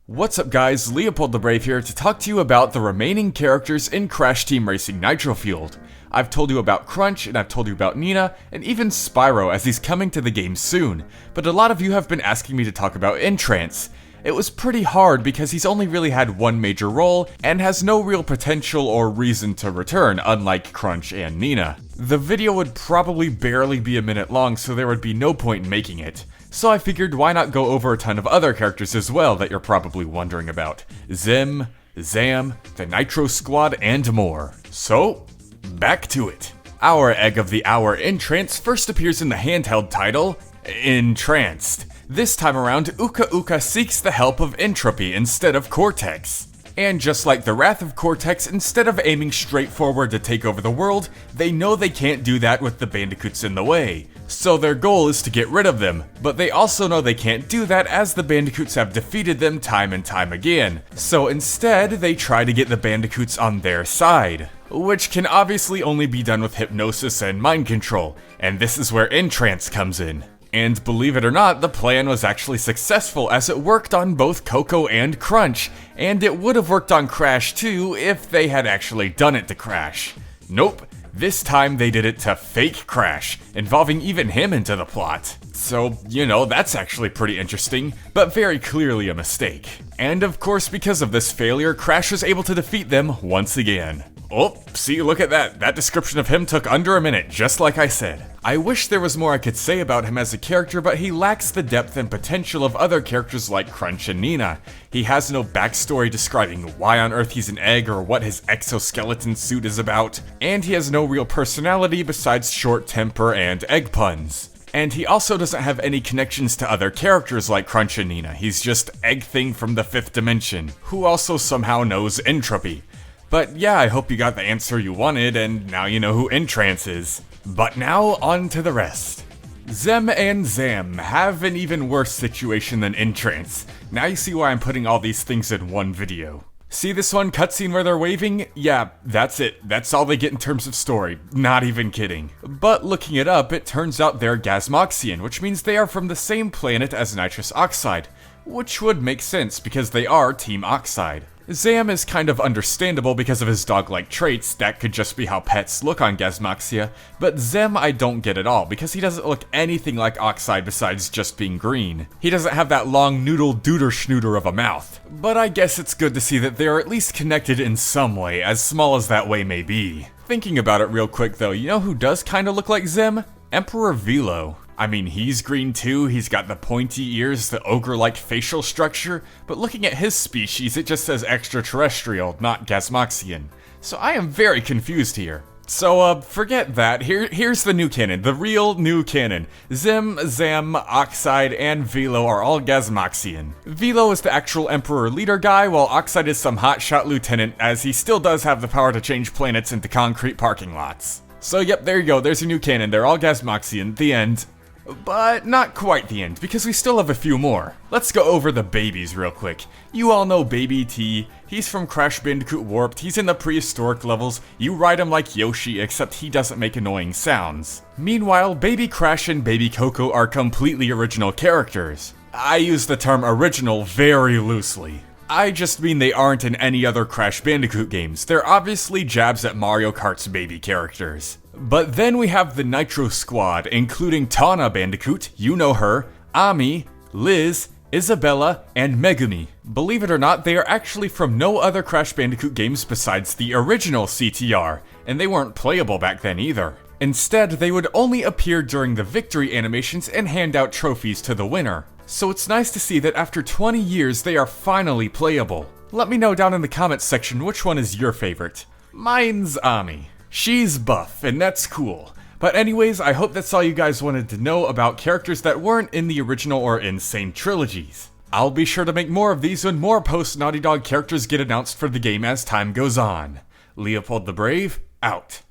What's up guys, LeopoldTheBrave here to talk to you about the remaining characters in Crash Team Racing Nitro-Fueled. I've told you about Crunch, and I've told you about Nina, and even Spyro as he's coming to the game soon, but a lot of you have been asking me to talk about Trance. It was pretty hard because he's only really had one major role, and has no real potential or reason to return, unlike Crunch and Nina. The video would probably barely be a minute long, so there would be no point in making it. So I figured why not go over a ton of other characters as well that you're probably wondering about. Zim, Zam, the Nitro Squad, and more. So, back to it. Our Egg of the Hour Trance first appears in the handheld title, Entranced. This time around, Uka Uka seeks the help of Entropy instead of Cortex. And just like the Wrath of Cortex, instead of aiming straight forward to take over the world, they know they can't do that with the bandicoots in the way. So their goal is to get rid of them, but they also know they can't do that as the bandicoots have defeated them time and time again. So instead, they try to get the bandicoots on their side, which can obviously only be done with hypnosis and mind control, and this is where Entrance comes in. And believe it or not, the plan was actually successful as it worked on both Coco and Crunch, and it would have worked on Crash too if they had actually done it to Crash. Nope, this time they did it to fake Crash, involving even him into the plot. So, you know, that's actually pretty interesting, but very clearly a mistake. And of course, because of this failure, Crash was able to defeat them once again. Oh, see, look at that. That description of him took under a minute, just like I said. I wish there was more I could say about him as a character, but he lacks the depth and potential of other characters like Crunch and Nina. He has no backstory describing why on earth he's an egg or what his exoskeleton suit is about, and he has no real personality besides short temper and egg puns. And he also doesn't have any connections to other characters like Crunch and Nina. He's just Egg Thing from the 5th dimension, who also somehow knows entropy. But yeah, I hope you got the answer you wanted, and now you know who Entrance is. But now, on to the rest. Zem and Zam have an even worse situation than Entrance. Now you see why I'm putting all these things in one video. See this one cutscene where they're waving? Yeah, that's it. That's all they get in terms of story. Not even kidding. But looking it up, it turns out they're Gasmoxian, which means they are from the same planet as Nitrous Oxide. Which would make sense because they are Team Oxide. Zam is kind of understandable because of his dog-like traits, that could just be how pets look on Gasmoxia, but Zem I don't get at all because he doesn't look anything like Oxide besides just being green. He doesn't have that long noodle-dooder-schnooder of a mouth. But I guess it's good to see that they are at least connected in some way, as small as that way may be. Thinking about it real quick though, you know who does kinda look like Zem? Emperor Velo. I mean, he's green too, he's got the pointy ears, the ogre-like facial structure, but looking at his species, it just says extraterrestrial, not Gasmoxian. So I am very confused here. So, forget that. Here's the new canon, the real new canon. Zim, Zam, Oxide, and Velo are all Gasmoxian. Velo is the actual Emperor leader guy, while Oxide is some hotshot lieutenant, as he still does have the power to change planets into concrete parking lots. So yep, there you go, there's your new canon, they're all Gasmoxian, the end. But not quite the end, because we still have a few more. Let's go over the babies real quick. You all know Baby T, he's from Crash Bandicoot Warped, he's in the prehistoric levels, you ride him like Yoshi except he doesn't make annoying sounds. Meanwhile, Baby Crash and Baby Coco are completely original characters. I use the term original very loosely. I just mean they aren't in any other Crash Bandicoot games, they're obviously jabs at Mario Kart's baby characters. But then we have the Nitro Squad, including Tawna Bandicoot, you know her, Ami, Liz, Isabella, and Megumi. Believe it or not, they are actually from no other Crash Bandicoot games besides the original CTR, and they weren't playable back then either. Instead, they would only appear during the victory animations and hand out trophies to the winner. So it's nice to see that after 20 years, they are finally playable. Let me know down in the comments section which one is your favorite. Mine's Ami. She's buff, and that's cool. But anyways, I hope that's all you guys wanted to know about characters that weren't in the original or Insane trilogies. I'll be sure to make more of these when more post-Naughty Dog characters get announced for the game as time goes on. LeopoldTheBrave, out.